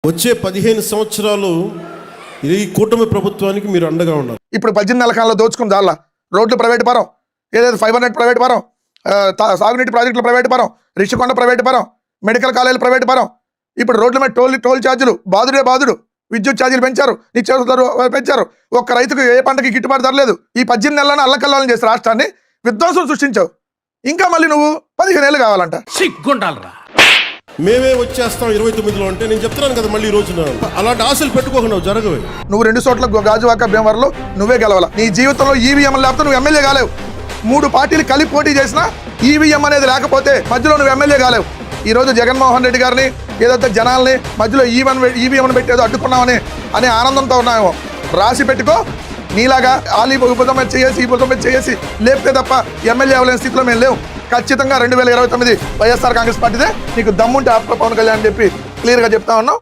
వచ్చే 15 సంవత్సరాలు ఈ కూటమి ప్రభుత్వానికి మీరు అండగా ఉన్నారు. ఇప్పుడు 18 నెలల కాలంలో దోచుకుని చాలా రోడ్లు ప్రైవేట్ పరం, ఏదైతే ఫైబర్ నెట్ ప్రైవేట్ పరం, సాగునీటి ప్రాజెక్టులు ప్రైవేట్ పరం, రిషికొండ ప్రైవేట్ పరం, మెడికల్ కాలేజీలు ప్రైవేట్ పరం. ఇప్పుడు రోడ్ల మీద టోల్ ఛార్జీలు బాదుడు, విద్యుత్ ఛార్జీలు పెంచారు, నిత్యావసర పెంచారు. ఒక్క రైతుకు ఏ పంటకి గిట్టుబాటు ధర లేదు. ఈ 18 నెలలను అల్లకల్లాలను చేసి రాష్ట్రాన్ని విధ్వంసం సృష్టించావు. ఇంకా మళ్ళీ నువ్వు 15 ఏళ్ళు కావాలంట. సిగ్గుండాలరా. మేమే వచ్చేస్తాం 29లో అంటే నేను చెప్తున్నాను కదా, మళ్ళీ ఈ రోజున అలాంటి ఆశలు పెట్టుకోకుండా జరగవే. నువ్వు 2 చోట్ల గాజువాక భీమవరంలో నువ్వే గెలవాల. నీ జీవితంలో ఈవీఎం లేకపోతే నువ్వు ఎమ్మెల్యే కాలేవు. 3 పార్టీలు కలిపి పోటీ చేసినా ఈవీఎం అనేది లేకపోతే మధ్యలో నువ్వు ఎమ్మెల్యే కాలేవు. ఈ రోజు జగన్మోహన్ రెడ్డి గారిని ఏదైతే జనాల్ని మధ్యలో ఈవీఎం పెట్టేదో అడ్డుకున్నామని అనే ఆనందంతో ఉన్నామో రాసి పెట్టుకో. నీలాగా ఆలీ ఉపదం చేసి లేపితే తప్ప ఎమ్మెల్యే అవ్వలేని స్థితిలో మేము లేవు. ఖచ్చితంగా 2029 వైఎస్ఆర్ కాంగ్రెస్ పార్టీదే. నీకు దమ్ముంటే ఆపుకో పవన్ కళ్యాణ్ అని చెప్పి క్లియర్గా చెప్తా ఉన్నాం.